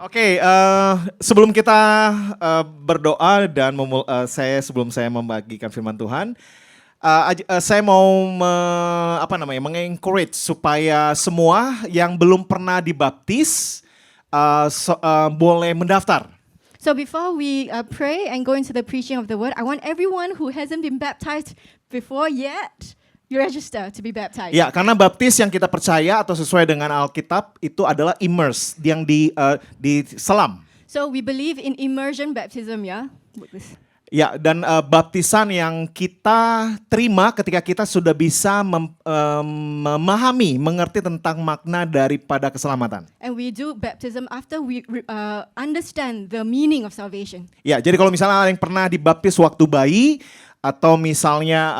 Oke, sebelum kita berdoa dan sebelum saya membagikan firman Tuhan, saya mau mengencourage supaya semua yang belum pernah dibaptis boleh mendaftar. So before we pray and go into the preaching of the word, I want everyone who hasn't been baptized before yet, you register to be baptized. Ya, karena baptis yang kita percaya atau sesuai dengan Alkitab itu adalah immerse, yang diselam. So we believe in immersion baptism, yeah? Ya, dan baptisan yang kita terima ketika kita sudah bisa memahami, mengerti tentang makna daripada keselamatan. And we do baptism after we understand the meaning of salvation. Ya, jadi kalau misalnya ada yang pernah dibaptis waktu bayi, atau misalnya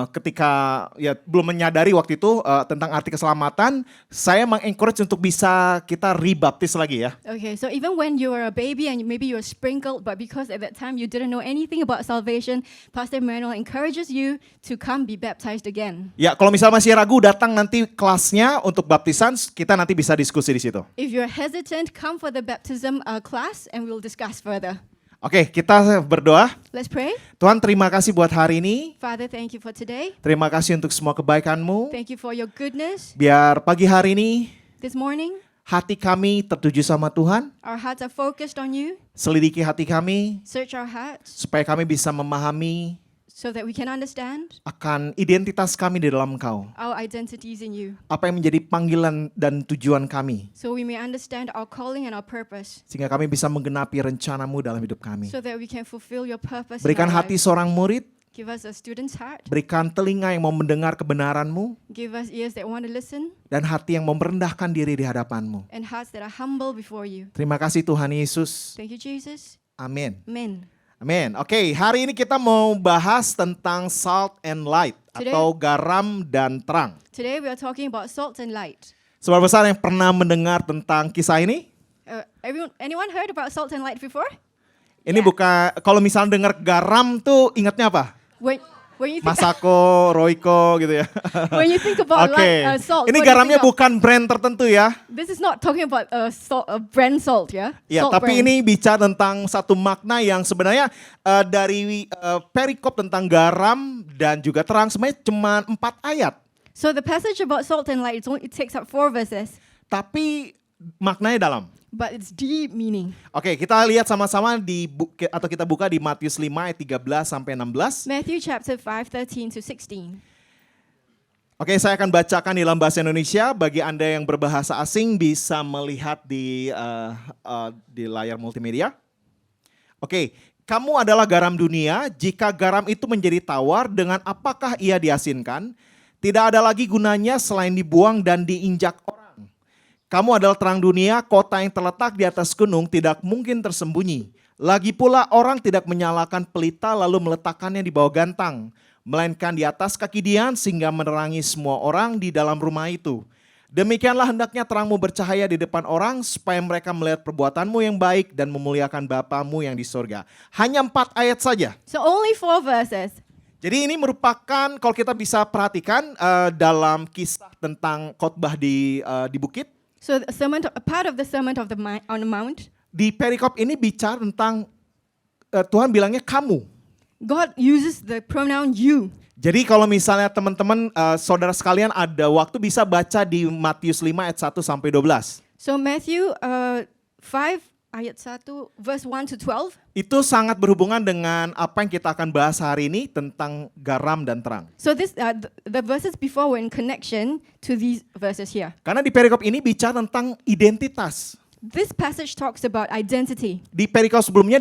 ketika ya belum menyadari waktu itu tentang arti keselamatan, saya mengencourage untuk bisa kita rebaptis lagi ya. Okay, so even when you were a baby and maybe you were sprinkled, but because at that time you didn't know anything about salvation, Pastor Emmanuel encourages you to come be baptized again. Ya, kalau misalnya masih ragu, datang nanti kelasnya untuk baptisan, kita nanti bisa diskusi di situ. If you're hesitant, come for the baptism class and we'll discuss further. Oke, kita berdoa. Let's pray. Tuhan, terima kasih buat hari ini. Father, thank you for today. Terima kasih untuk semua kebaikan-Mu. Thank you for your goodness. Biar pagi hari ini This morning, hati kami tertuju sama Tuhan. our hearts are focused on you. Selidiki hati kami Search our hearts supaya kami bisa memahami so that we can understand akan identitas kami di dalam Engkau. our identities in you. Apa yang menjadi panggilan dan tujuan kami. So we may understand our calling and our purpose. Sehingga kami bisa menggenapi rencana-Mu dalam hidup kami. So that we can fulfill your purpose Berikan in our hati lives. seorang murid. Give us a student's heart. Berikan telinga yang mau mendengar kebenaran-Mu. Give us ears that want to listen Dan hati yang mau merendahkan diri di hadapan-Mu. and hearts that are humble before you. Terima kasih Tuhan Yesus. Thank you, Jesus. Amin. Amen. Amin. Oke, hari ini kita mau bahas tentang salt and light atau garam dan terang. Today we are talking about salt and light. Saudara besar yang pernah mendengar tentang kisah ini? Anyone heard about salt and light before? Ini bukan, kalau misalnya dengar garam tuh ingatnya apa? When you think, Masako, Royco gitu ya. when you think about Oke, light, salt, ini what do you garamnya think of? bukan brand tertentu ya. This is not talking about brand salt, yeah? Ya, Salt tapi brand. ini bicara tentang satu makna yang sebenarnya dari perikop tentang garam dan juga terang sebenarnya cuma 4 ayat. So the passage about salt and light, it takes up 4 verses, Tapi maknanya dalam. but it's deep meaning. Oke, kita lihat sama-sama atau kita buka di Matius 5 ayat 13 sampai 16. Matthew chapter 5:13 to 16. Oke, saya akan bacakan di dalam bahasa Indonesia. Bagi Anda yang berbahasa asing bisa melihat di layar multimedia. Oke, kamu adalah garam dunia. Jika garam itu menjadi tawar, dengan apakah ia diasinkan? Tidak ada lagi gunanya selain dibuang dan diinjak orang. Kamu adalah terang dunia, kota yang terletak di atas gunung tidak mungkin tersembunyi. Lagi pula orang tidak menyalakan pelita lalu meletakkannya di bawah gantang, melainkan di atas kaki dian sehingga menerangi semua orang di dalam rumah itu. Demikianlah hendaknya terangmu bercahaya di depan orang supaya mereka melihat perbuatanmu yang baik dan memuliakan Bapamu yang di sorga. Hanya 4 ayat saja. So only 4 verses. Jadi ini merupakan, kalau kita bisa perhatikan dalam kisah tentang khotbah di bukit. So a part of the sermon on the mount, Di perikop ini bicara tentang Tuhan bilangnya kamu. God uses the pronoun you. Jadi kalau misalnya teman-teman, saudara sekalian ada waktu bisa baca di Matius 5 ayat 1 sampai 12. So Matthew 5 ayat 1 verse 1 to 12. Itu sangat berhubungan dengan apa yang kita akan bahas hari ini tentang garam dan terang. So this the verses before were in connection to these verses here. Karena di perikop ini bicara tentang identitas. This passage talks about identity. Di perikop sebelumnya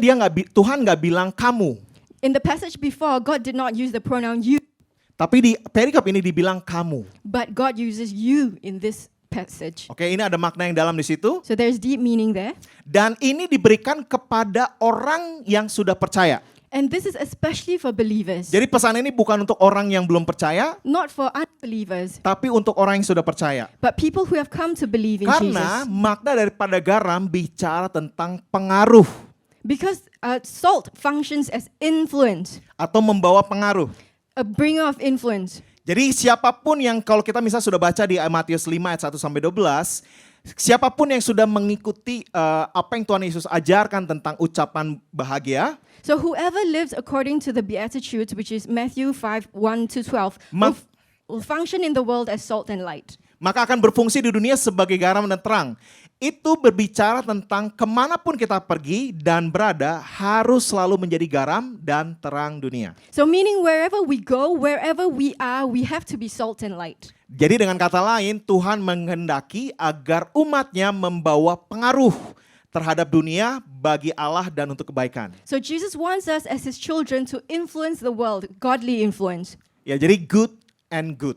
Tuhan nggak bilang kamu. In the passage before, God did not use the pronoun you, Tapi di perikop ini dibilang kamu. but God uses you in this passage. Oke, ini ada makna yang dalam di situ. So there's deep meaning there. Dan ini diberikan kepada orang yang sudah percaya. And this is especially for believers, Jadi pesan ini bukan untuk orang yang belum percaya, not for unbelievers, tapi untuk orang yang sudah percaya. but people who have come to believe in Karena Jesus. makna daripada garam bicara tentang pengaruh Because salt functions as influence, atau membawa pengaruh. a bringer of influence. Jadi siapapun yang kalau kita misalnya sudah baca di Matius 5 ayat 1 sampai 12, Siapapun yang sudah mengikuti apa yang Tuhan Yesus ajarkan tentang ucapan bahagia, So whoever lives according to the Beatitudes, which is Matthew 5:1-12, Ma- will function in the world as salt and light. maka akan berfungsi di dunia sebagai garam dan terang. Itu berbicara tentang kemanapun kita pergi dan berada harus selalu menjadi garam dan terang dunia. So meaning wherever we go, wherever we are, we have to be salt and light. Jadi dengan kata lain, Tuhan menghendaki agar umatnya membawa pengaruh terhadap dunia bagi Allah dan untuk kebaikan. So Jesus wants us as his children to influence the world, godly influence. Ya, jadi good and good.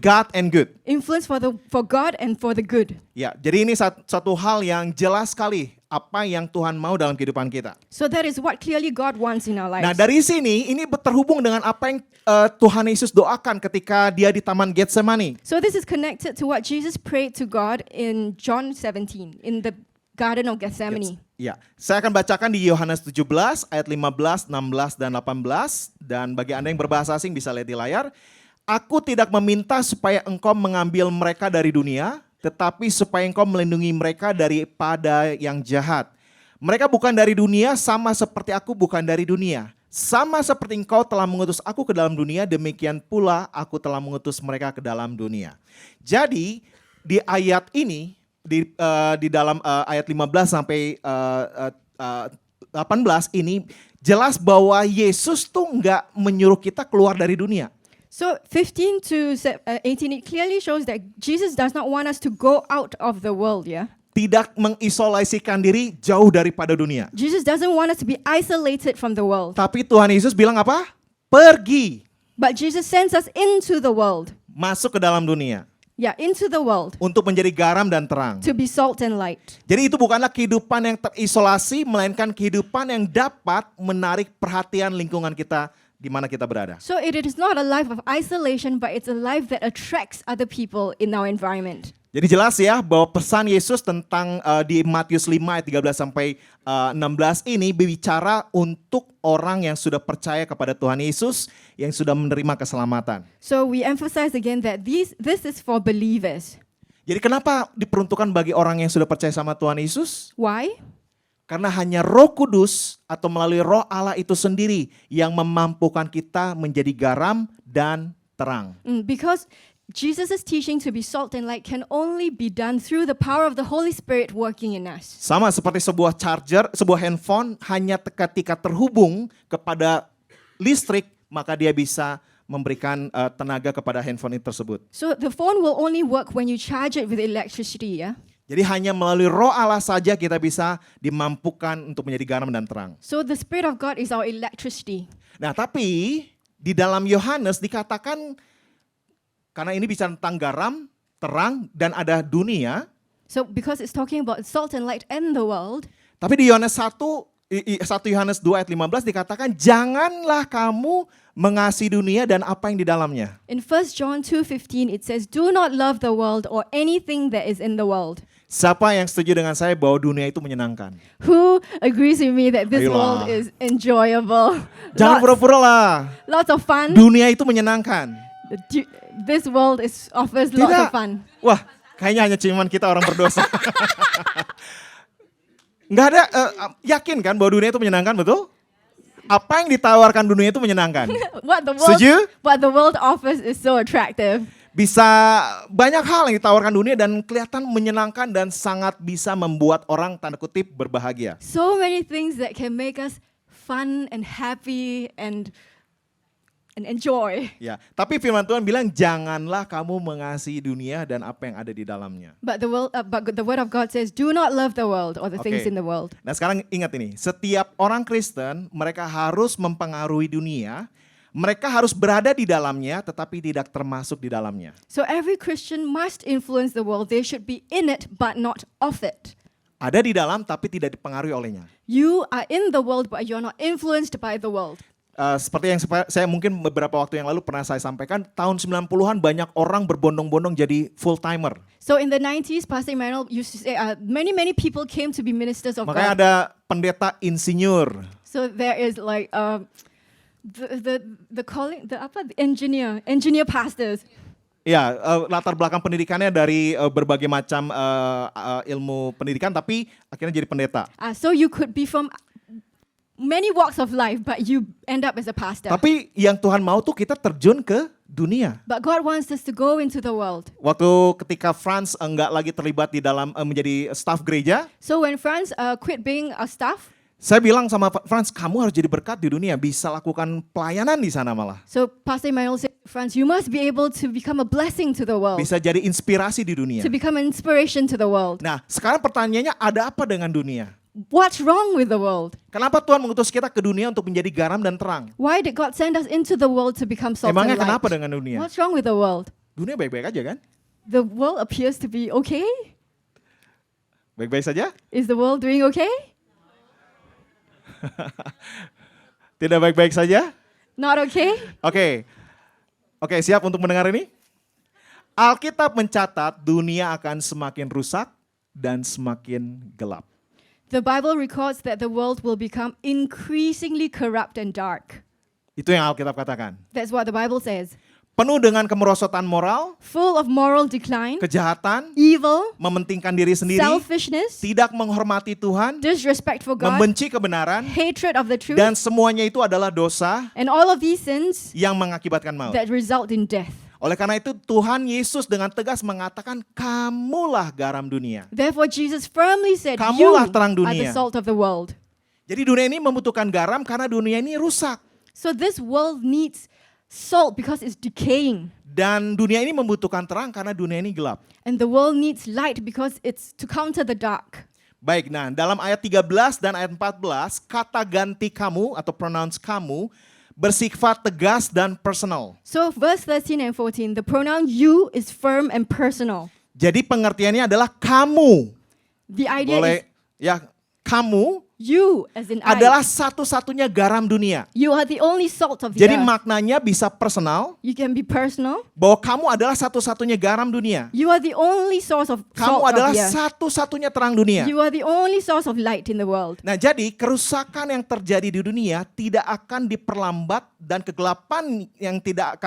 God and good. Influence for God and for the good. Ya, jadi ini satu hal yang jelas sekali apa yang Tuhan mau dalam kehidupan kita. So that is what clearly God wants in our lives. Nah, dari sini ini terhubung dengan apa yang Tuhan Yesus doakan ketika dia di Taman Getsemani. So this is connected to what Jesus prayed to God in John 17, in the Garden of Gethsemane. Ya, saya akan bacakan di Yohanes 17 ayat 15, 16 dan 18 dan bagi Anda yang berbahasa asing bisa lihat di layar. Aku tidak meminta supaya engkau mengambil mereka dari dunia, tetapi supaya engkau melindungi mereka daripada yang jahat. Mereka bukan dari dunia, sama seperti aku bukan dari dunia. Sama seperti engkau telah mengutus aku ke dalam dunia, demikian pula aku telah mengutus mereka ke dalam dunia. Jadi di ayat ini, di dalam ayat 15 sampai 18 ini jelas bahwa Yesus tuh nggak menyuruh kita keluar dari dunia. So 15 to 18, it clearly shows that Jesus does not want us to go out of the world, yeah? Tidak mengisolasikan diri jauh daripada dunia. Jesus doesn't want us to be isolated from the world. Tapi Tuhan Yesus bilang apa? Pergi, But Jesus sends us into the world. masuk ke dalam dunia Yeah, into the world. untuk menjadi garam dan terang. To be salt and light. Jadi itu bukanlah kehidupan yang terisolasi, melainkan kehidupan yang dapat menarik perhatian lingkungan kita di mana kita berada. So it is not a life of isolation, but it's a life that attracts other people in our environment. Jadi jelas ya bahwa pesan Yesus tentang di Matius 5 ayat 13 sampai 16 ini berbicara untuk orang yang sudah percaya kepada Tuhan Yesus, yang sudah menerima keselamatan. So we emphasize again that this is for believers. Jadi kenapa diperuntukkan bagi orang yang sudah percaya sama Tuhan Yesus? Why? Karena hanya Roh Kudus atau melalui Roh Allah itu sendiri yang memampukan kita menjadi garam dan terang. Because Jesus' teaching to be salt and light can only be done through the power of the Holy Spirit working in us. Sama seperti sebuah charger, sebuah handphone hanya ketika terhubung kepada listrik, maka dia bisa memberikan tenaga kepada handphone itu tersebut. So the phone will only work when you charge it with electricity, yeah? Jadi hanya melalui Roh Allah saja kita bisa dimampukan untuk menjadi garam dan terang. So the Spirit of God is our electricity. Nah, tapi di dalam Yohanes dikatakan, karena ini bicara tentang garam, terang, dan ada dunia. So because it's talking about salt and light and the world. Tapi di Yohanes 1 Yohanes 2 ayat 15 dikatakan, janganlah kamu mengasihi dunia dan apa yang di dalamnya. In 1 John 2:15 it says, "Do not love the world or anything that is in the world." Siapa yang setuju dengan saya bahwa dunia itu menyenangkan? Who agrees with me that this Ayolah. world is enjoyable? Jangan lots, pura-pura lah. lots of fun. Dunia itu menyenangkan. This world offers lots Tidak. of fun. Wah, kayaknya hanya cuman kita orang berdosa. Nggak ada, yakin kan bahwa dunia itu menyenangkan, betul? Apa yang ditawarkan dunia itu menyenangkan? Setuju? What the world offers is so attractive. Bisa banyak hal yang ditawarkan dunia dan kelihatan menyenangkan dan sangat bisa membuat orang tanda kutip berbahagia. So many things that can make us fun and happy and enjoy. Ya, tapi firman Tuhan bilang janganlah kamu mengasihi dunia dan apa yang ada di dalamnya. But the word of God says, "Do not love the world or the things Oke. in the world." Nah, sekarang ingat ini, setiap orang Kristen mereka harus mempengaruhi dunia, mereka harus berada di dalamnya tetapi tidak termasuk di dalamnya. So every Christian must influence the world. They should be in it but not of it. Ada di dalam tapi tidak dipengaruhi olehnya. You are in the world but you're not influenced by the world. Seperti yang saya mungkin beberapa waktu yang lalu pernah saya sampaikan, tahun 90-an banyak orang berbondong-bondong jadi full timer. So in the 90s, Pastor Emmanuel used to say, many people came to be ministers of Makanya God. ada pendeta insinyur. So there is like the calling, the engineer pastors. Ya, latar belakang pendidikannya dari berbagai macam ilmu pendidikan, tapi akhirnya jadi pendeta. So you could be from many walks of life, but you end up as a pastor. Tapi yang Tuhan mau tuh kita terjun ke dunia. But God wants us to go into the world. Waktu ketika Franz enggak lagi terlibat di dalam menjadi staf gereja, So when Franz quit being a staff, saya bilang sama Franz, kamu harus jadi berkat di dunia, bisa lakukan pelayanan di sana malah. so Pastor Emmanuel said, Franz, you must be able to become a blessing to the world, Bisa jadi inspirasi di dunia. to become an inspiration to the world. Nah, sekarang pertanyaannya ada apa dengan dunia? What's wrong with the world? Kenapa Tuhan mengutus kita ke dunia untuk menjadi garam dan terang? Why did God send us into the world to become salt Emangnya and light? kenapa dengan dunia? What's wrong with the world? Dunia baik-baik aja kan? The world appears to be okay. Baik-baik saja? Is the world doing okay? Tidak baik-baik saja? Not okay? Oke, siap untuk mendengar ini? Alkitab mencatat dunia akan semakin rusak dan semakin gelap. The Bible records that the world will become increasingly corrupt and dark. Itu yang Alkitab katakan. That's what the Bible says. Penuh dengan kemerosotan moral, Full of moral decline, kejahatan, evil, mementingkan diri sendiri, selfishness, tidak menghormati Tuhan, disrespect for God, membenci kebenaran, hatred of the truth, dan semuanya itu adalah dosa and all of these sins yang mengakibatkan maut. that result in death. Oleh karena itu Tuhan Yesus dengan tegas mengatakan, kamulah garam dunia. Therefore, Jesus firmly said, Kamulah you terang are the dunia. salt of the world. Jadi dunia ini membutuhkan garam karena dunia ini rusak. So this world needs salt because it's decaying. Dan dunia ini membutuhkan terang karena dunia ini gelap. And the world needs light because it's to counter the dark. Baik, nah dalam ayat 13 dan ayat 14, kata ganti kamu atau pronouns kamu bersifat tegas dan personal. So verse 13 and 14, the pronoun you is firm and personal. Jadi pengertiannya adalah kamu. The idea Boleh is ya, kamu you as in adalah I. satu-satunya garam dunia. You are the only salt of the Jadi earth. maknanya bisa personal, You can be personal. bahwa kamu adalah satu-satunya garam dunia. You are the only source of Kamu salt of adalah the earth. satu-satunya terang dunia. You are the only source of light in the world. Nah, jadi kerusakan yang terjadi di dunia tidak akan diperlambat dan kegelapan yang tidak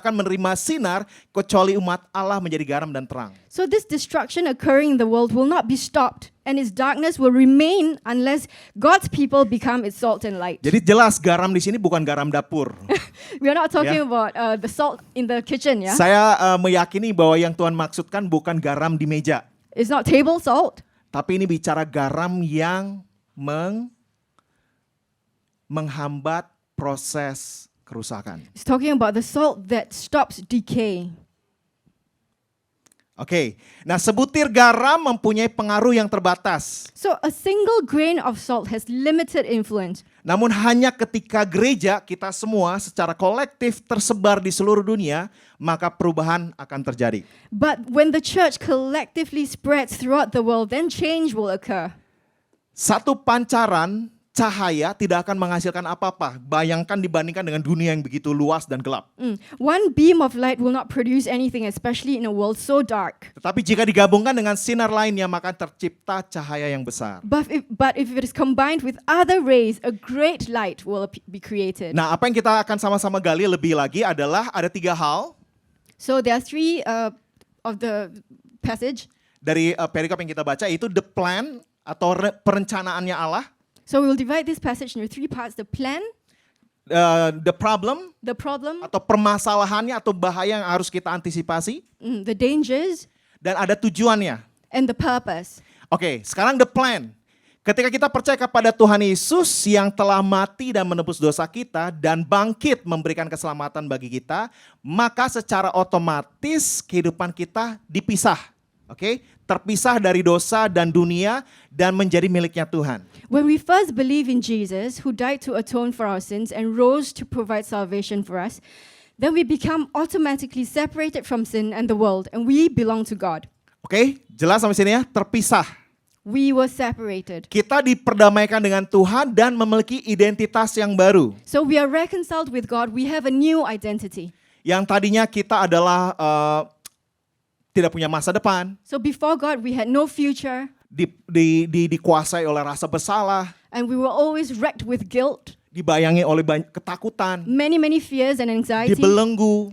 akan menerima sinar kecuali umat Allah menjadi garam dan terang. So this destruction occurring in the world will not be stopped, and its darkness will remain unless God's people become its salt and light. Jadi jelas garam di sini bukan garam dapur. We are not talking Yeah. about the salt in the kitchen, yeah? Saya meyakini bahwa yang Tuhan maksudkan bukan garam di meja, It's not table salt, tapi ini bicara garam yang menghambat proses kerusakan. it's talking about the salt that stops decay. Oke, nah sebutir garam mempunyai pengaruh yang terbatas. So a single grain of salt has limited influence. Namun hanya ketika gereja kita semua secara kolektif tersebar di seluruh dunia, maka perubahan akan terjadi. But when the church collectively spreads throughout the world, then change will occur. Satu pancaran cahaya tidak akan menghasilkan apa-apa. Bayangkan dibandingkan dengan dunia yang begitu luas dan gelap. One beam of light will not produce anything, especially in a world so dark. Tetapi jika digabungkan dengan sinar lainnya, maka tercipta cahaya yang besar. But if it is combined with other rays, a great light will be created. Nah, apa yang kita akan sama-sama gali lebih lagi adalah ada 3 hal So there are three of the passage. dari perikop yang kita baca, yaitu the plan atau perencanaannya Allah, So we will divide this passage into 3 parts: the plan, the problem the problem, atau permasalahannya atau bahaya yang harus kita antisipasi, the dangers, dan ada tujuannya. and the purpose. Oke, sekarang the plan. Ketika kita percaya kepada Tuhan Yesus yang telah mati dan menebus dosa kita dan bangkit memberikan keselamatan bagi kita, maka secara otomatis kehidupan kita dipisah. Oke, terpisah dari dosa dan dunia dan menjadi miliknya Tuhan. When we first believe in Jesus, who died to atone for our sins and rose to provide salvation for us, then we become automatically separated from sin and the world, and we belong to God. Oke, jelas sampai sini ya, terpisah. We were separated. Kita diperdamaikan dengan Tuhan dan memiliki identitas yang baru. So we are reconciled with God. We have a new identity. Yang tadinya kita adalah tidak punya masa depan, So before God, we had no future, dikuasai oleh rasa bersalah, and we were always wrecked with guilt. dibayangi oleh ketakutan, many fears and anxiety, dibelenggu.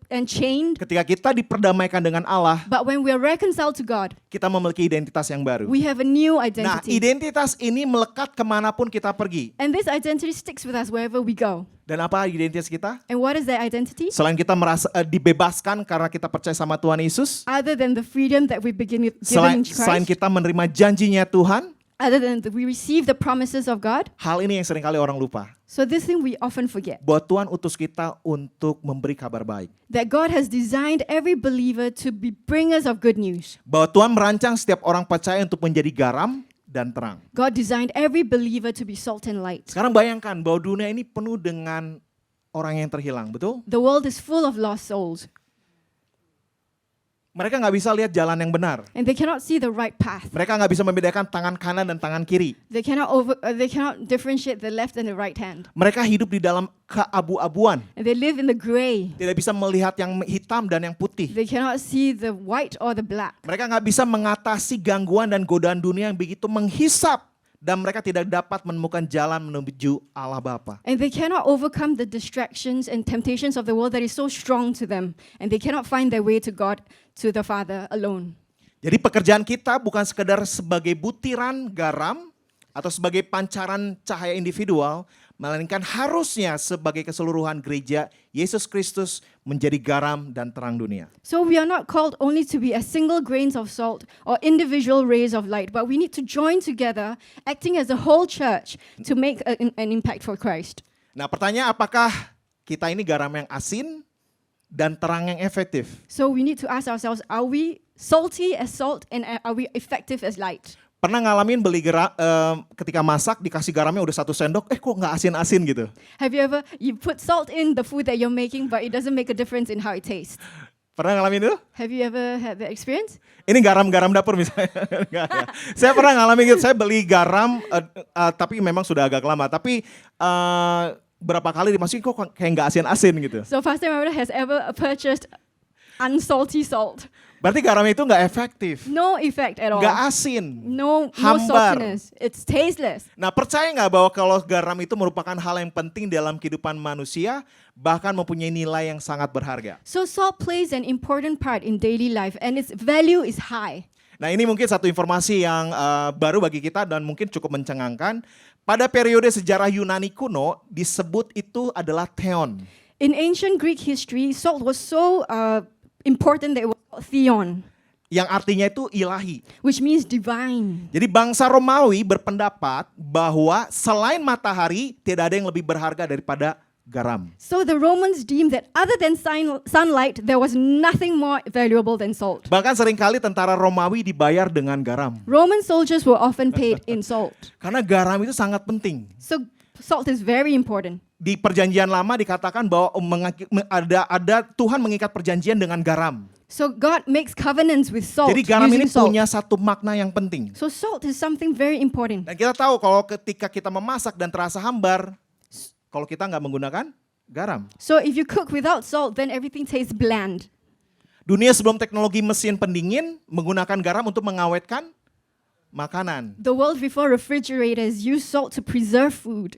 and chained. Ketika kita diperdamaikan dengan Allah, But when we are reconciled to God, kita memiliki identitas yang baru. we have a new Nah, identity. identitas ini melekat kemanapun kita pergi. And this identity sticks with us wherever we go. Dan apa identitas kita? And what is that identity? Selain kita merasa dibebaskan karena kita percaya sama Tuhan Yesus, Other than the freedom that we begin given in selain Christ, kita menerima janjinya Tuhan, other than we receive the promises of God. hal ini yang seringkali orang lupa. So this thing we often forget. Bahwa Tuhan utus kita untuk memberi kabar baik. That God has designed every believer to be bringers of good news. Bahwa Tuhan merancang setiap orang percaya untuk menjadi garam dan terang. God designed every believer to be salt and light. Sekarang bayangkan bahwa dunia ini penuh dengan orang yang terhilang, betul? The world is full of lost souls. Mereka nggak bisa lihat jalan yang benar. And they cannot see the right path. Mereka nggak bisa membedakan tangan kanan dan tangan kiri. They cannot differentiate the left and the right hand. Mereka hidup di dalam keabu-abuan. And they live in the gray. Tidak bisa melihat yang hitam dan yang putih. They cannot see the white or the black. Mereka nggak bisa mengatasi gangguan dan godaan dunia yang begitu menghisap. Dan mereka tidak dapat menemukan jalan menuju Allah Bapa. And they cannot overcome the distractions and temptations of the world that is so strong to them. And they cannot find their way to God, to the Father alone. Jadi pekerjaan kita bukan sekedar sebagai butiran garam atau sebagai pancaran cahaya individual, melainkan harusnya sebagai keseluruhan gereja Yesus Kristus menjadi garam dan terang dunia. So we are not called only to be a single grains of salt or individual rays of light, but we need to join together, acting as a whole church to make an impact for Christ. Nah, pertanyaan apakah kita ini garam yang asin dan terang yang efektif? So we need to ask ourselves, are we salty as salt and are we effective as light? Pernah ngalamin beli ketika masak dikasih garamnya udah 1 sendok, kok nggak asin-asin gitu? Have you ever, you put salt in the food that you're making, but it doesn't make a difference in how it tastes? Pernah ngalamin itu? Have you ever had that experience? Ini garam-garam dapur misalnya. Enggak, ya. Saya pernah ngalamin gitu, saya beli garam, tapi memang sudah agak lama. Tapi berapa kali dimasukin kok kayak nggak asin-asin gitu. So Pastor Mario has ever purchased unsalty salt. Berarti garam itu nggak efektif, No effect at all. nggak asin, No hambar. saltiness. It's tasteless. Nah, percaya nggak bahwa kalau garam itu merupakan hal yang penting dalam kehidupan manusia, bahkan mempunyai nilai yang sangat berharga. So salt plays an important part in daily life and its value is high. Nah, ini mungkin satu informasi yang baru bagi kita dan mungkin cukup mencengangkan. Pada periode sejarah Yunani kuno disebut itu adalah theon. In ancient Greek history, salt was so important that it was called theon, Yang artinya itu ilahi. which means divine. Jadi bangsa Romawi berpendapat bahwa selain matahari tidak ada yang lebih berharga daripada garam. So the Romans deemed that other than sunlight, there was nothing more valuable than salt. Bahkan seringkali tentara Romawi dibayar dengan garam. Roman soldiers were often paid in salt. Karena garam itu sangat penting. So salt is very important. Di perjanjian lama dikatakan bahwa ada Tuhan mengikat perjanjian dengan garam. So God makes covenants with salt Jadi garam using ini salt. punya satu makna yang penting. So salt is something very important. Dan kita tahu kalau ketika kita memasak dan terasa hambar, kalau kita nggak menggunakan garam. So if you cook without salt, then everything tastes bland. Dunia sebelum teknologi mesin pendingin menggunakan garam untuk mengawetkan makanan. The world before refrigerators used salt to preserve food.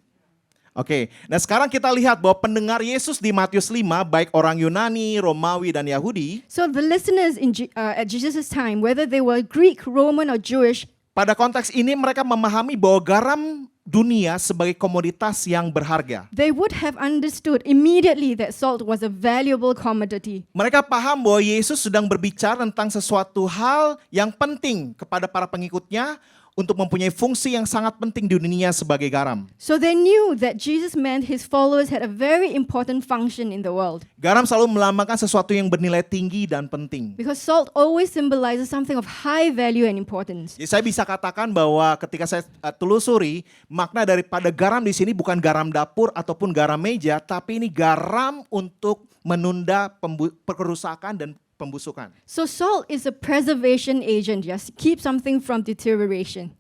Oke, nah sekarang kita lihat bahwa pendengar Yesus di Matius 5, baik orang Yunani, Romawi, dan Yahudi, So the listeners at Jesus' time, whether they were Greek, Roman, or Jewish, pada konteks ini mereka memahami bahwa garam dunia sebagai komoditas yang berharga. they would have understood immediately that salt was a valuable commodity. Mereka paham bahwa Yesus sedang berbicara tentang sesuatu hal yang penting kepada para pengikutnya untuk mempunyai fungsi yang sangat penting di dunia sebagai garam. So they knew that Jesus meant his followers had a very important function in the world. Garam selalu melambangkan sesuatu yang bernilai tinggi dan penting. Because salt always symbolizes something of high value and importance. Jadi saya bisa katakan bahwa ketika saya telusuri, makna daripada garam di sini bukan garam dapur ataupun garam meja, tapi ini garam untuk menunda kerusakan dan pembusukan. So salt is a preservation agent, yes, keep something from deterioration.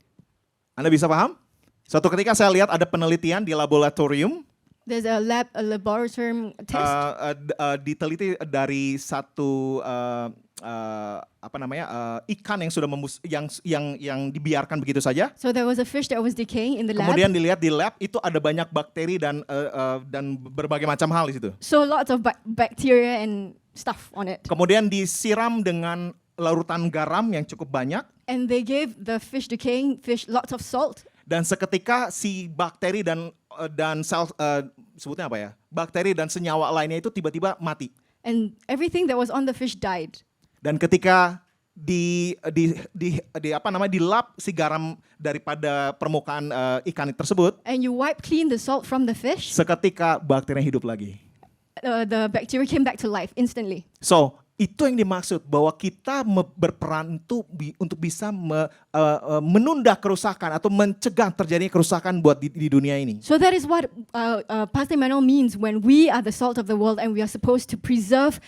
Anda bisa paham? Suatu ketika saya lihat ada penelitian di laboratorium, There's a laboratory test. diteliti dari satu ikan yang sudah yang dibiarkan begitu saja. So there was a fish that was decaying in the lab. Kemudian dilihat di lab itu ada banyak bakteri dan berbagai macam hal di situ. So lots of bacteria and stuff on it. Kemudian disiram dengan larutan garam yang cukup banyak. And they gave the decaying fish lots of salt. Dan seketika si bakteri dan sel sebutnya apa ya? Bakteri dan senyawa lainnya itu tiba-tiba mati. And everything that was on the fish died. Dan ketika dilap si garam daripada permukaan ikan tersebut, And you wipe clean the salt from the fish. seketika bakteri hidup lagi. The bacteria came back to life instantly. So, itu yang dimaksud bahwa kita berperan untuk bisa menunda kerusakan atau mencegah terjadinya kerusakan buat di dunia ini. So that is what Pastor Emmanuel means when we are the salt of the world and we are supposed to preserve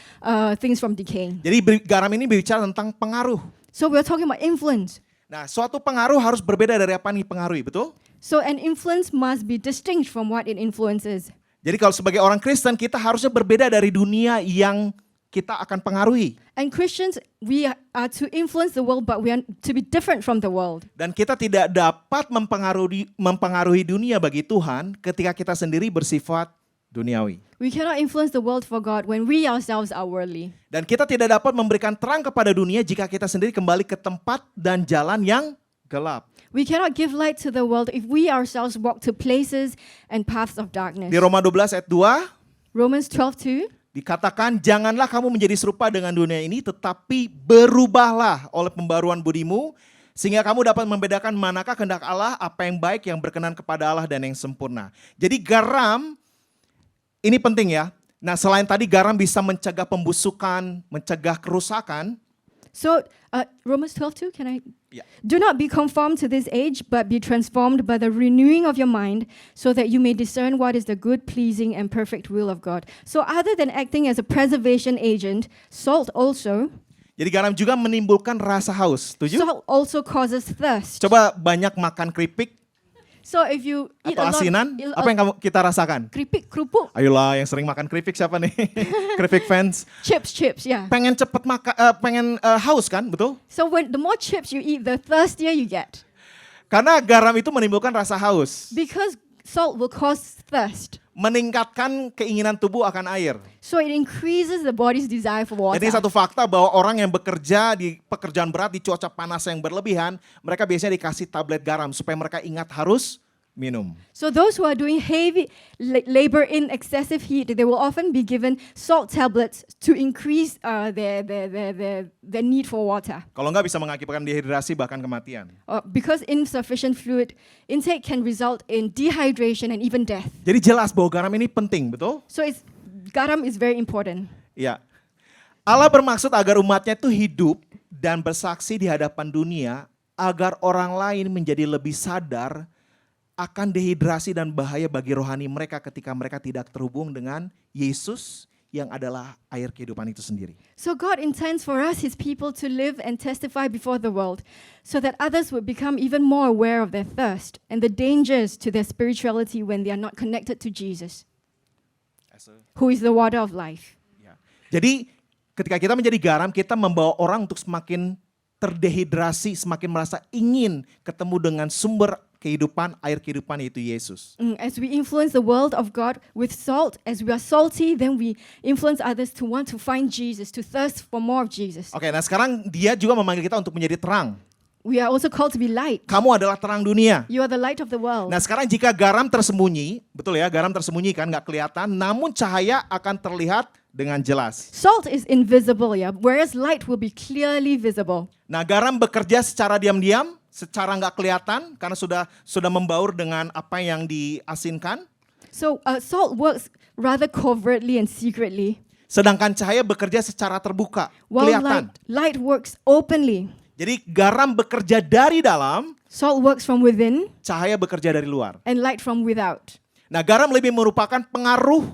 things from decaying. Jadi garam ini berbicara tentang pengaruh. So we are talking about influence. Nah, suatu pengaruh harus berbeda dari apa yang dipengaruhi, betul? So an influence must be distinct from what it influences. Jadi kalau sebagai orang Kristen kita harusnya berbeda dari dunia yang kita akan pengaruhi. And Christians, we are to influence the world, but we are to be different from the world. Dan kita tidak dapat mempengaruhi dunia bagi Tuhan ketika kita sendiri bersifat duniawi. We cannot influence the world for God when we ourselves are worldly. Dan kita tidak dapat memberikan terang kepada dunia jika kita sendiri kembali ke tempat dan jalan yang gelap. We cannot give light to the world if we ourselves walk to places and paths of darkness. Di Roma 12 ayat 2 Romans 12:2 dikatakan, janganlah kamu menjadi serupa dengan dunia ini, tetapi berubahlah oleh pembaruan budimu, sehingga kamu dapat membedakan manakah kehendak Allah, apa yang baik, yang berkenan kepada Allah, dan yang sempurna. Jadi garam, ini penting ya. Nah, selain tadi garam bisa mencegah pembusukan, mencegah kerusakan. So, Romans 12:2, can I? Yeah. Do not be conformed to this age, but be transformed by the renewing of your mind, so that you may discern what is the good, pleasing, and perfect will of God. So, other than acting as a preservation agent, salt also. Jadi garam juga menimbulkan rasa haus. Setuju? Salt also causes thirst. Coba banyak makan keripik So, if you eat atau a lot, asinan, apa yang kita rasakan? keripik, kerupuk, Ayolah, yang sering makan keripik siapa nih? Keripik fans. chips, yeah. Pengen cepet makan, pengen haus kan, betul? So, when the more chips you eat, the thirstier you get, Karena garam itu menimbulkan rasa haus, because salt will cause thirst. meningkatkan keinginan tubuh akan air. So, it increases the body's desire for water. Jadi satu fakta bahwa orang yang bekerja di pekerjaan berat di cuaca panas yang berlebihan, mereka biasanya dikasih tablet garam supaya mereka ingat harus minum. So those who are doing heavy labor in excessive heat, they will often be given salt tablets to increase their need for water. Kalau nggak bisa mengakibatkan dehidrasi bahkan kematian. Because insufficient fluid intake can result in dehydration and even death. Jadi jelas bahwa garam ini penting, betul? So garam is very important. Ya. Allah bermaksud agar umatnya itu hidup dan bersaksi di hadapan dunia agar orang lain menjadi lebih sadar akan dehidrasi dan bahaya bagi rohani mereka ketika mereka tidak terhubung dengan Yesus yang adalah air kehidupan itu sendiri. So God intends for us, His people, to live and testify before the world so that others would become even more aware of their thirst and the dangers to their spirituality when they are not connected to Jesus, who is the water of life. Ya. Jadi ketika kita menjadi garam, kita membawa orang untuk semakin terdehidrasi, semakin merasa ingin ketemu dengan sumber kehidupan, air kehidupan yaitu Yesus. As we influence the world of God with salt, as we are salty, then we influence others to want to find Jesus, to thirst for more of Jesus. Oke, nah sekarang dia juga memanggil kita untuk menjadi terang. We are also called to be light. Kamu adalah terang dunia. You are the light of the world. Nah sekarang jika garam tersembunyi, betul ya, garam tersembunyi kan nggak kelihatan, namun cahaya akan terlihat dengan jelas. Salt is invisible, yeah, whereas light will be clearly visible. Nah garam bekerja secara diam-diam, secara nggak kelihatan karena sudah membaur dengan apa yang diasinkan. So salt works rather covertly and secretly, Sedangkan cahaya bekerja secara terbuka, while kelihatan. light works openly. Jadi garam bekerja dari dalam, Salt works from within cahaya bekerja dari luar. and light from without. Nah garam lebih merupakan pengaruh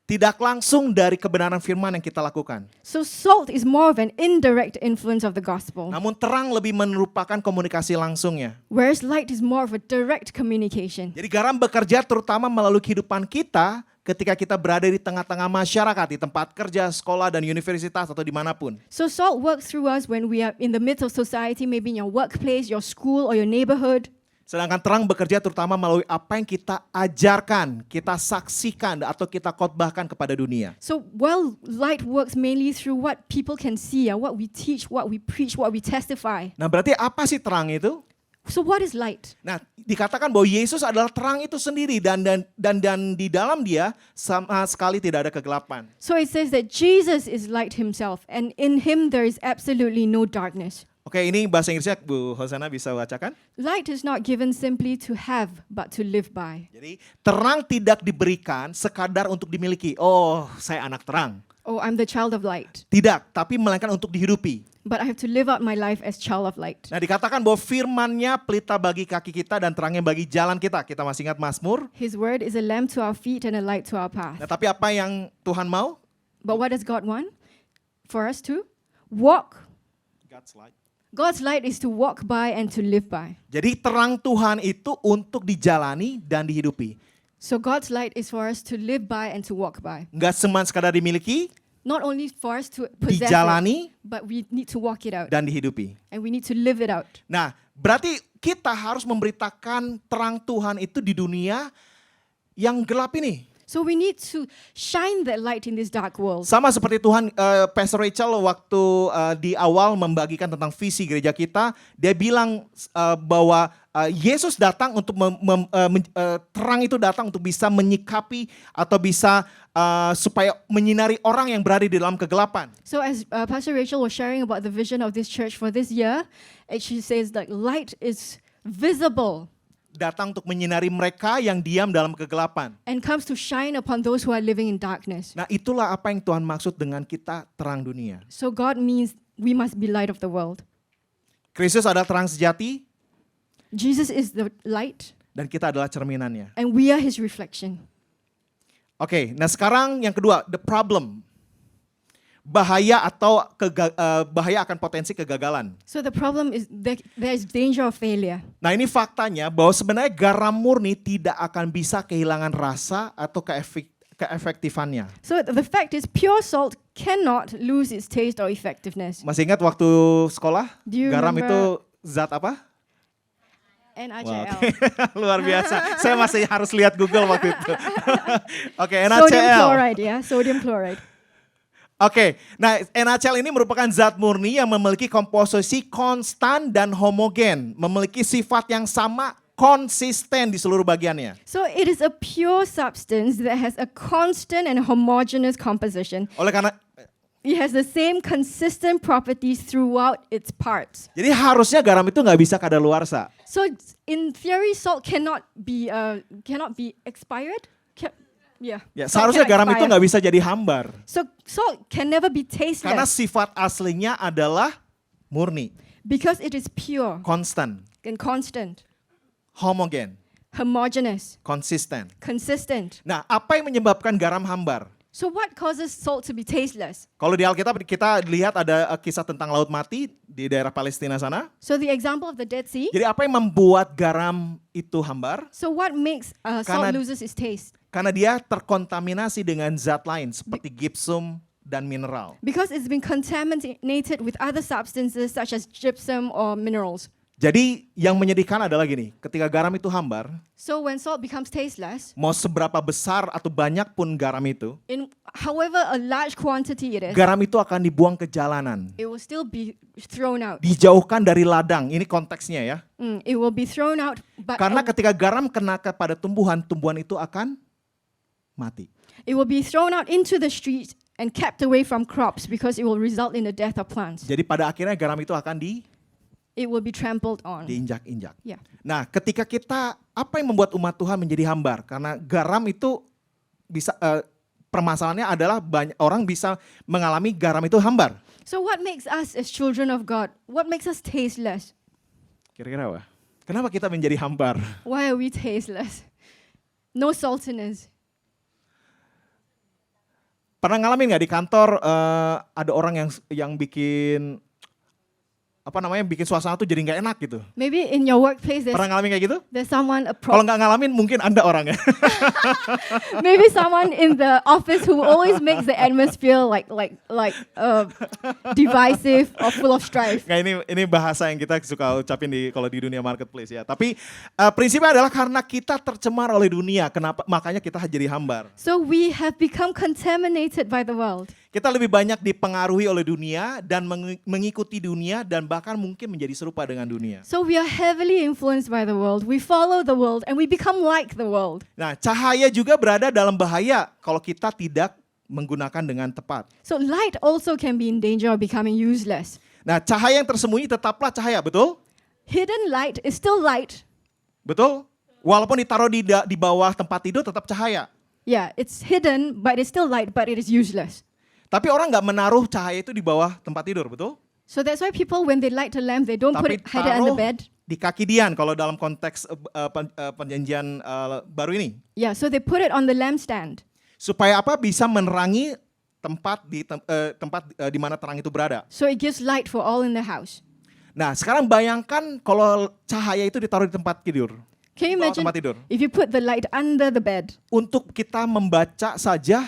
tidak langsung dari kebenaran firman yang kita lakukan. So salt is more of an indirect influence of the gospel, Namun terang lebih merupakan komunikasi langsungnya. whereas light is more of a direct communication. Jadi garam bekerja terutama melalui kehidupan kita ketika kita berada di tengah-tengah masyarakat, di tempat kerja, sekolah, dan universitas atau dimanapun. So salt works through us when we are in the midst of society, maybe in your workplace, your school, or your neighborhood. Sedangkan terang bekerja terutama melalui apa yang kita ajarkan, kita saksikan, atau kita khotbahkan kepada dunia. So while light works mainly through what people can see, what we teach, what we preach, what we testify. Nah, berarti apa sih terang itu? So what is light? Nah, dikatakan bahwa Yesus adalah terang itu sendiri dan di dalam dia sama sekali tidak ada kegelapan. So it says that Jesus is light himself, and in him there is absolutely no darkness. Oke, ini bahasa Inggrisnya Bu Hosana bisa bacakan? Light is not given simply to have, but to live by. Jadi, terang tidak diberikan sekadar untuk dimiliki. Oh, saya anak terang. Oh, I'm the child of light, Tidak, tapi melainkan untuk dihidupi. but I have to live out my life as child of light. Nah, dikatakan bahwa firman-Nya pelita bagi kaki kita dan terangnya bagi jalan kita. Kita masih ingat Mazmur. His word is a lamp to our feet and a light to our path. Nah, tapi apa yang Tuhan mau? But what does God want? For us to walk. God's light. God's light is to walk by and to live by. Jadi terang Tuhan itu untuk dijalani dan dihidupi. So God's light is for us to live by and to walk by. Enggak cuma sekadar dimiliki, Not only for us to possess it, dijalani, but we need to walk it out. dan dihidupi. And we need to live it out. Nah, berarti kita harus memberitakan terang Tuhan itu di dunia yang gelap ini. So we need to shine that light in this dark world. Sama seperti Tuhan, Pastor Rachel waktu di awal membagikan tentang visi gereja kita, dia bilang bahwa Yesus datang untuk terang itu datang untuk bisa menyikapi atau bisa supaya menyinari orang yang berada di dalam kegelapan. So as Pastor Rachel was sharing about the vision of this church for this year, and she says that light is visible Datang untuk menyinari mereka yang diam dalam kegelapan. and comes to shine upon those who are living in darkness. Nah, itulah apa yang Tuhan maksud dengan kita terang dunia. So God means we must be light of the world. Kristus adalah terang sejati Jesus is the light, dan kita adalah cerminannya. and we are his reflection. Oke, nah sekarang yang kedua, the problem. Bahaya atau bahaya akan potensi kegagalan. So the problem is there is danger of failure. Nah, ini faktanya bahwa sebenarnya garam murni tidak akan bisa kehilangan rasa atau keefektifannya. So the fact is pure salt cannot lose its taste or effectiveness. Masih ingat waktu sekolah? Do you Garam remember- itu zat apa? NaCl. Wah, oke. Luar biasa. Saya masih harus lihat Google waktu itu. Oke, Sodium NaCl. chloride, yeah, sodium chloride. Oke, nah NaCl ini merupakan zat murni yang memiliki komposisi konstan dan homogen, memiliki sifat yang sama, konsisten di seluruh bagiannya. So it is a pure substance that has a constant and homogeneous composition. Oleh karena It has the same consistent properties throughout its parts. jadi harusnya garam itu nggak bisa kadaluarsa. So in theory, salt cannot be expired. Yeah. Ya, Salt seharusnya cannot garam itu expire. nggak bisa jadi hambar. So salt can never be Karena tasteless sifat aslinya adalah murni, because it is pure konstan, and constant, homogen, homogeneous, konsisten. consistent. Nah, apa yang menyebabkan garam hambar? So what causes salt to be tasteless? Kalau di Alkitab kita lihat ada kisah tentang laut mati di daerah Palestina sana. So the example of the Dead Sea. Jadi apa yang membuat garam itu hambar? So what makes salt Karena- loses its taste? Karena dia terkontaminasi dengan zat lain seperti gypsum dan mineral. Because it's been contaminated with other substances such as gypsum or minerals. Jadi yang menyedihkan adalah gini, ketika garam itu hambar, So when salt becomes tasteless, mau seberapa besar atau banyak pun garam itu, in however a large quantity it is, garam itu akan dibuang ke jalanan. it will still be thrown out. Dijauhkan dari ladang, ini konteksnya ya. It will be thrown out, but Karena ketika garam kena kepada tumbuhan, tumbuhan itu akan mati. it will be thrown out into the street and kept away from crops because it will result in the death of plants. Jadi pada akhirnya garam itu akan It will be trampled on. diinjak-injak. Yeah. Nah, ketika kita, apa yang membuat umat Tuhan menjadi hambar? Karena garam itu bisa, permasalahannya adalah banyak orang bisa mengalami garam itu hambar. So what makes us as children of God? What makes us tasteless? Kira-kira apa? Kenapa kita menjadi hambar? Why are we tasteless? No saltiness. Pernah ngalamin nggak di kantor ada orang yang bikin bikin suasana tuh jadi nggak enak gitu. Maybe in your workplace Pernah ngalamin kayak gitu? there's someone Kalau nggak ngalamin mungkin Anda orangnya. maybe someone in the office who always makes the atmosphere like divisive or full of strife. Nggak, ini bahasa yang kita suka ucapin kalau di dunia marketplace ya. Tapi prinsipnya adalah karena kita tercemar oleh dunia, makanya kita jadi hambar. So we have become contaminated by the world. Kita lebih banyak dipengaruhi oleh dunia dan mengikuti dunia dan bahkan mungkin menjadi serupa dengan dunia. So we are heavily influenced by the world. We follow the world and we become like the world. Nah, cahaya juga berada dalam bahaya kalau kita tidak menggunakan dengan tepat. So light also can be in danger of becoming useless. Nah, cahaya yang tersembunyi tetaplah cahaya, betul? Hidden light is still light. Betul? Walaupun ditaruh di bawah tempat tidur tetap cahaya. Yeah, it's hidden, but it's still light, but it is useless. Tapi orang nggak menaruh cahaya itu di bawah tempat tidur, betul? So that's why people, when they light a lamp, they don't Tapi hide it under taruh bed. di kaki Dian kalau dalam konteks perjanjian baru ini. Yeah, so they put it on the lampstand. Supaya apa? Bisa menerangi tempat di mana terang itu berada. So it gives light for all in the house. Nah, sekarang bayangkan kalau cahaya itu ditaruh di tempat tidur. Can you Di bawah imagine tempat tidur. if you put the light under the bed? Untuk kita membaca saja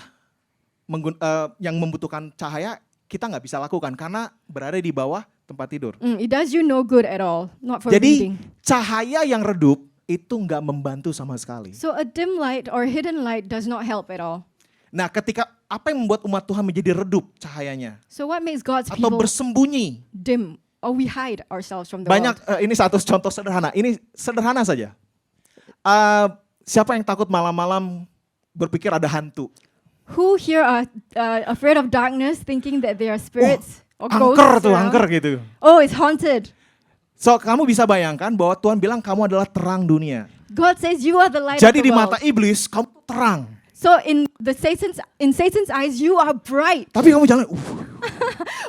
yang membutuhkan cahaya, kita nggak bisa lakukan karena berada di bawah tempat tidur. It does you no good at all, not for Jadi reading. cahaya yang redup itu nggak membantu sama sekali. So a dim light or hidden light does not help at all. Nah, apa yang membuat umat Tuhan menjadi redup cahayanya So what makes God's atau people bersembunyi? dim, or we hide ourselves from the Banyak world? ini satu contoh sederhana. Ini sederhana saja. Siapa yang takut malam-malam berpikir ada hantu? Who here are afraid of darkness, thinking that they are spirits or ghosts? Angker tuh, around? angker gitu. Oh, it's haunted. So, kamu bisa bayangkan bahwa Tuhan bilang kamu adalah terang dunia. God says you are the light Jadi of the di world. mata iblis kamu terang. So in Satan's eyes, you are bright, Tapi kamu jangan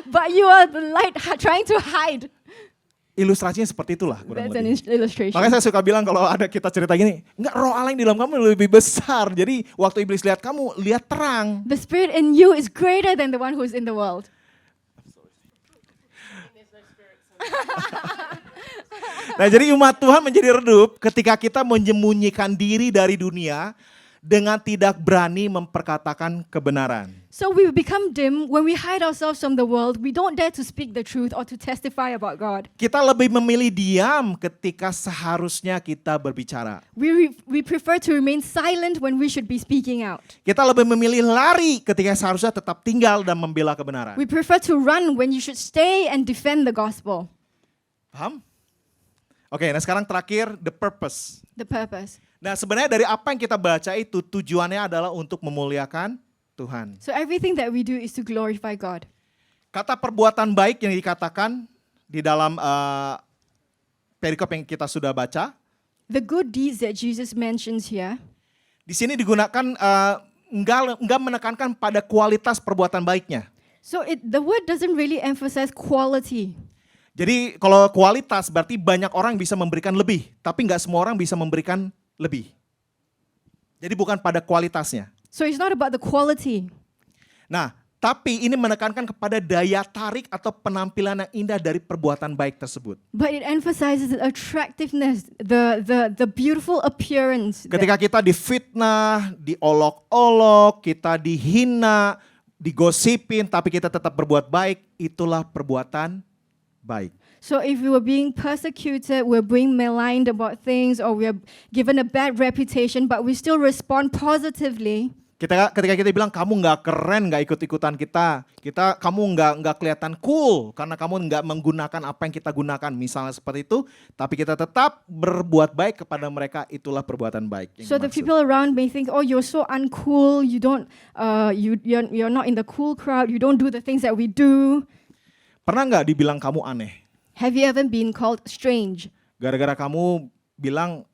but you are the light trying to hide. ilustrasinya seperti itulah kurang That's an lebih. illustration. Makanya saya suka bilang kalau ada kita cerita gini, enggak, roh Allah yang di dalam kamu lebih besar. Jadi waktu iblis lihat kamu, lihat terang. The spirit in you is greater than the one who is in the world. Nah, jadi umat Tuhan menjadi redup ketika kita menyembunyikan diri dari dunia dengan tidak berani memperkatakan kebenaran. So we become dim when we hide ourselves from the world. We don't dare to speak the truth or to testify about God. Kita lebih memilih diam ketika seharusnya kita berbicara. We prefer to remain silent when we should be speaking out. Kita lebih memilih lari ketika seharusnya tetap tinggal dan membela kebenaran. We prefer to run when you should stay and defend the gospel. Paham? Oke, nah sekarang terakhir, the purpose. The purpose. Nah, sebenarnya dari apa yang kita baca itu tujuannya adalah untuk memuliakan Tuhan. So everything that we do is to glorify God. Kata perbuatan baik yang dikatakan di dalam perikop yang kita sudah baca, The good deeds that Jesus mentions here, di sini digunakan enggak menekankan pada kualitas perbuatan baiknya. so the word doesn't really emphasize quality. Jadi kalau kualitas berarti banyak orang bisa memberikan lebih, tapi enggak semua orang bisa memberikan lebih. Jadi bukan pada kualitasnya. So it's not about the quality. Nah, tapi ini menekankan kepada daya tarik atau penampilan yang indah dari perbuatan baik tersebut. But it emphasizes the attractiveness, the beautiful appearance. Ketika kita difitnah, diolok-olok, kita dihina, digosipin, tapi kita tetap berbuat baik, itulah perbuatan baik. So if we were being persecuted, we're being maligned about things, or we're given a bad reputation, but we still respond positively. Ketika kita bilang kamu nggak keren, nggak ikut-ikutan kamu nggak kelihatan cool karena kamu nggak menggunakan apa yang kita gunakan, misalnya seperti itu, tapi kita tetap berbuat baik kepada mereka, itulah perbuatan baik. So the people around may think, oh, you're so uncool. You don't, you're not in the cool crowd. You don't do the things that we do. Pernah nggak dibilang kamu aneh? Have you ever been called strange? Gara-gara kamu bilang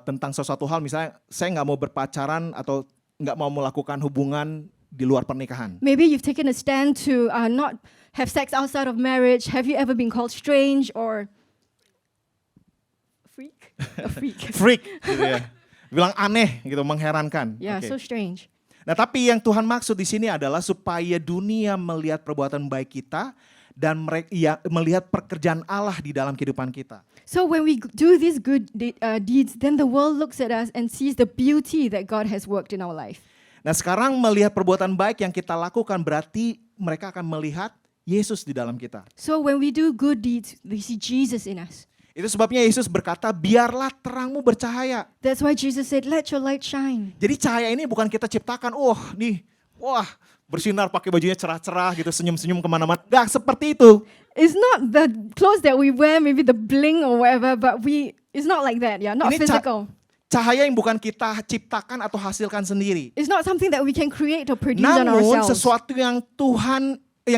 tentang sesuatu hal, misalnya saya nggak mau berpacaran atau nggak mau melakukan hubungan di luar pernikahan. Maybe you've taken a stand to not have sex outside of marriage. Have you ever been called strange or freak? A freak. Freak gitu ya. Bilang aneh gitu, mengherankan. Yeah, Oke. so strange. Nah, tapi yang Tuhan maksud di sini adalah supaya dunia melihat perbuatan baik kita dan melihat pekerjaan Allah di dalam kehidupan kita. So when we do these good deeds, then the world looks at us and sees the beauty that God has worked in our life. Nah sekarang melihat perbuatan baik yang kita lakukan berarti mereka akan melihat Yesus di dalam kita. So when we do good deeds, they see Jesus in us. Itu sebabnya Yesus berkata, biarlah terangmu bercahaya. That's why Jesus said, let your light shine. Jadi cahaya ini bukan kita ciptakan, wah bersinar pakai bajunya cerah-cerah gitu, senyum-senyum kemana-mana. Gak seperti itu. It's not the clothes that we wear, maybe the bling or whatever, but it's not like that, yeah, not Ini physical. Cahaya yang bukan kita ciptakan atau hasilkan sendiri. It's not something that we can create or produce on Namun ourselves. sesuatu yang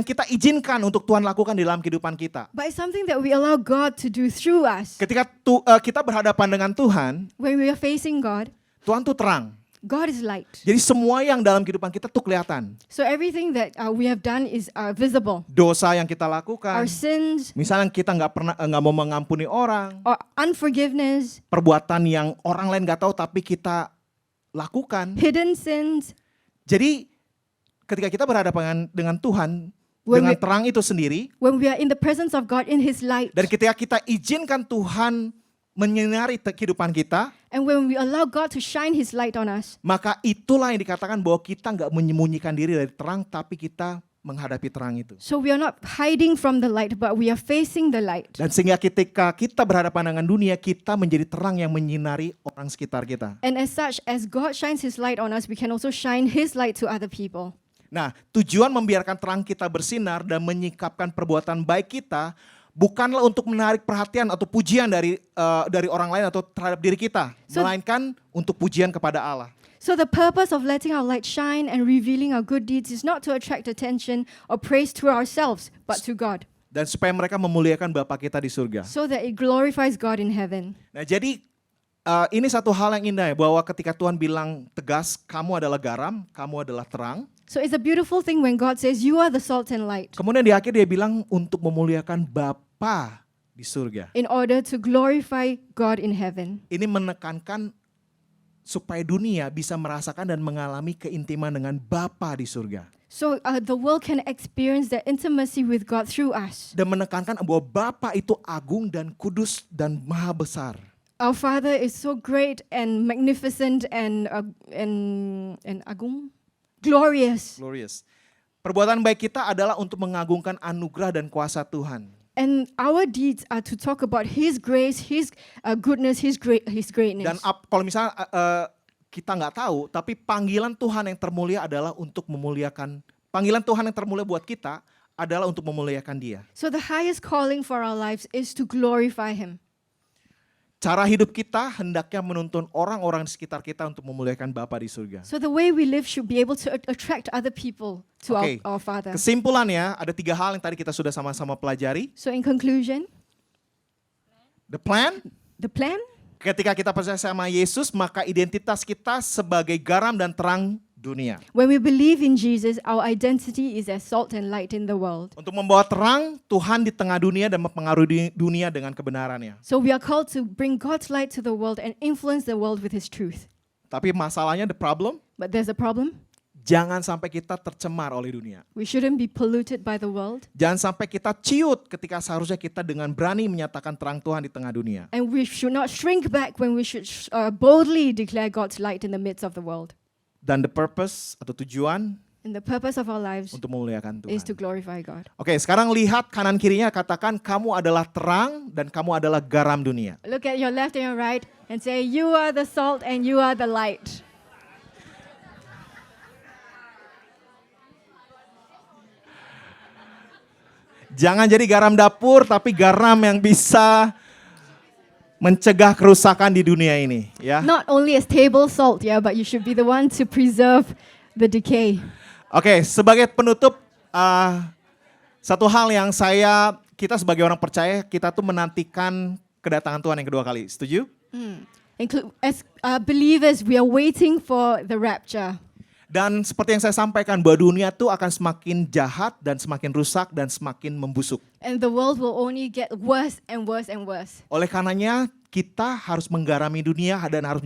kita izinkan untuk Tuhan lakukan di dalam kehidupan kita. But it's something that we allow God to do through us. Ketika kita berhadapan dengan Tuhan, When we are facing God, Tuhan tuh terang. God is light. Jadi semua yang dalam kehidupan kita tuh kelihatan. So everything that we have done is visible. Dosa yang kita Our lakukan, sins misalnya kita nggak mau mengampuni orang, or unforgiveness, perbuatan yang orang lain nggak tahu tapi kita lakukan. hidden sins. Jadi ketika kita berhadapan dengan Tuhan When dengan we- terang itu sendiri, When we are in the presence of God in His light, dan ketika kita izinkan Tuhan menyinari kehidupan kita, and when we allow God to shine His light on us, maka itulah yang dikatakan bahwa kita nggak menyembunyikan diri dari terang, tapi kita menghadapi terang itu. so we are not hiding from the light, but we are facing the light. Dan sehingga ketika kita berhadapan dengan dunia, kita menjadi terang yang menyinari orang sekitar kita. And as such, as God shines His light on us, we can also shine His light to other people. Nah, tujuan membiarkan terang kita bersinar dan menyikapkan perbuatan baik kita bukanlah untuk menarik perhatian atau pujian dari orang lain atau terhadap diri kita, So- melainkan untuk pujian kepada Allah. So the purpose of letting our light shine and revealing our good deeds is not to attract attention or praise to ourselves, but to God, Dan supaya mereka memuliakan Bapa kita di surga. so that it glorifies God in heaven. Nah, jadi ini satu hal yang indah ya, bahwa ketika Tuhan bilang tegas, kamu adalah garam, kamu adalah terang. So it's a beautiful thing when God says, you are the salt and light, Kemudian di akhir dia bilang untuk memuliakan Bapa di surga. in order to glorify God in heaven. Ini menekankan supaya dunia bisa merasakan dan mengalami keintiman dengan Bapa di surga. So the world can experience the intimacy with God through us. Dan menekankan bahwa Bapa itu agung dan kudus dan maha besar. Our Father is so great and magnificent and agung, glorious. Glorious. Perbuatan baik kita adalah untuk mengagungkan anugerah dan kuasa Tuhan. And our deeds are to talk about His grace, His goodness, His greatness. Dan kalau misalnya kita nggak tahu, tapi panggilan Tuhan yang termulia adalah untuk memuliakan. Panggilan Tuhan yang termulia buat kita adalah untuk memuliakan Dia. So the highest calling for our lives is to glorify Him. Cara hidup kita hendaknya menuntun orang-orang di sekitar kita untuk memuliakan Bapa di surga. So the way we live should be able to attract other people to Oke. our Father. Kesimpulannya ada 3 hal yang tadi kita sudah sama-sama pelajari. So in conclusion, The plan, the plan, ketika kita percaya sama Yesus, maka identitas kita sebagai garam dan terang dunia. when we believe in Jesus, our identity is as salt and light in the world. Untuk membawa terang Tuhan di tengah dunia dan mempengaruhi dunia dengan kebenarannya. So we are called to bring God's light to the world and influence the world with His truth. Tapi masalahnya, the problem, But there's a problem. jangan sampai kita tercemar oleh dunia. We shouldn't be polluted by the world. Jangan sampai kita ciut ketika seharusnya kita dengan berani menyatakan terang Tuhan di tengah dunia. And we should not shrink back when we should boldly declare God's light in the midst of the world. Dan the purpose atau tujuan And the purpose of our lives untuk memuliakan is to Tuhan. glorify God. Oke, sekarang lihat kanan kirinya, katakan kamu adalah terang dan kamu adalah garam dunia. Look at your left and your right and say, you are the salt and you are the light. Jangan jadi garam dapur, tapi garam yang bisa mencegah kerusakan di dunia ini, ya. Not only as table salt, yeah, but you should be the one to preserve the decay. Oke, sebagai penutup, satu hal yang kita sebagai orang percaya, kita tuh menantikan kedatangan Tuhan yang kedua kali. Setuju? As believers, we are waiting for the rapture. Dan seperti yang saya sampaikan, bahwa dunia tuh akan semakin jahat dan semakin rusak dan semakin membusuk. And the world will only get worse and worse and worse. Oleh karenanya, kita harus menggarami dunia dan harus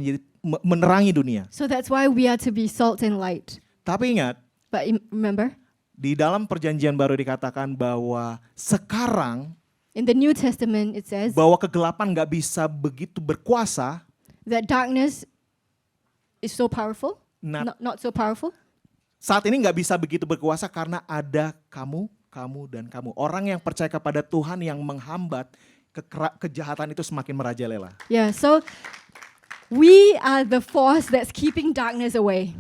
menerangi dunia. So that's why we are to be salt and light. Tapi ingat, But remember, Di dalam perjanjian baru dikatakan bahwa sekarang In the New Testament, it says bahwa kegelapan nggak bisa begitu berkuasa. that darkness is so powerful, Not- not so powerful. Saat ini nggak bisa begitu berkuasa karena ada kamu, dan kamu. Orang yang percaya kepada Tuhan yang menghambat kejahatan itu semakin merajalela. Yeah, so we are the force that's keeping darkness away.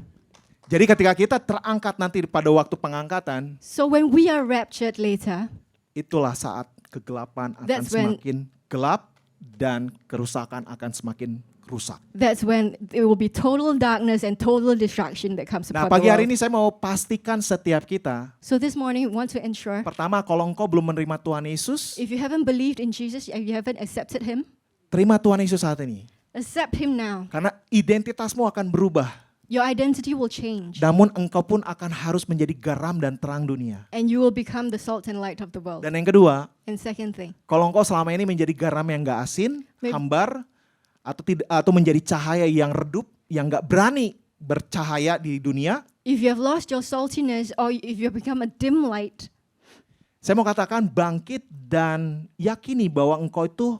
Jadi ketika kita terangkat nanti pada waktu pengangkatan, So when we are raptured later, itulah saat kegelapan akan That's when- semakin gelap dan kerusakan akan semakin rusak. that's when there will be total darkness and total destruction that comes Nah, upon the pagi hari world. ini saya mau pastikan setiap kita, So this morning, we want to ensure pertama kalau engkau belum menerima Tuhan Yesus, if you haven't believed in Jesus, if you haven't accepted Him, terima Tuhan Yesus saat ini. accept Him now. Karena identitasmu akan berubah. Your identity will change, Namun engkau pun akan harus menjadi garam dan terang dunia. and you will become the salt and light of the world. Dan yang kedua, And second thing, kalau engkau selama ini menjadi garam yang gak asin, Maybe- hambar, atau menjadi cahaya yang redup, yang gak berani bercahaya di dunia, if you have lost your saltiness or if you have become a dim light, saya mau katakan bangkit dan yakini bahwa engkau itu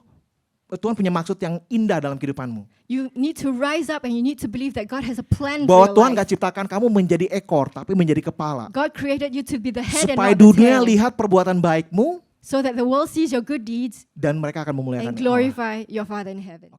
Tuhan punya maksud yang indah dalam kehidupanmu. you need to rise up and you need to believe that God has a plan Bahwa for your Tuhan life. gak ciptakan kamu menjadi ekor, tapi menjadi kepala. God created you to be the head Supaya and not the dunia tail, lihat perbuatan baikmu so that the world sees your good deeds dan mereka akan memuliakan and Allah. glorify your Father in heaven.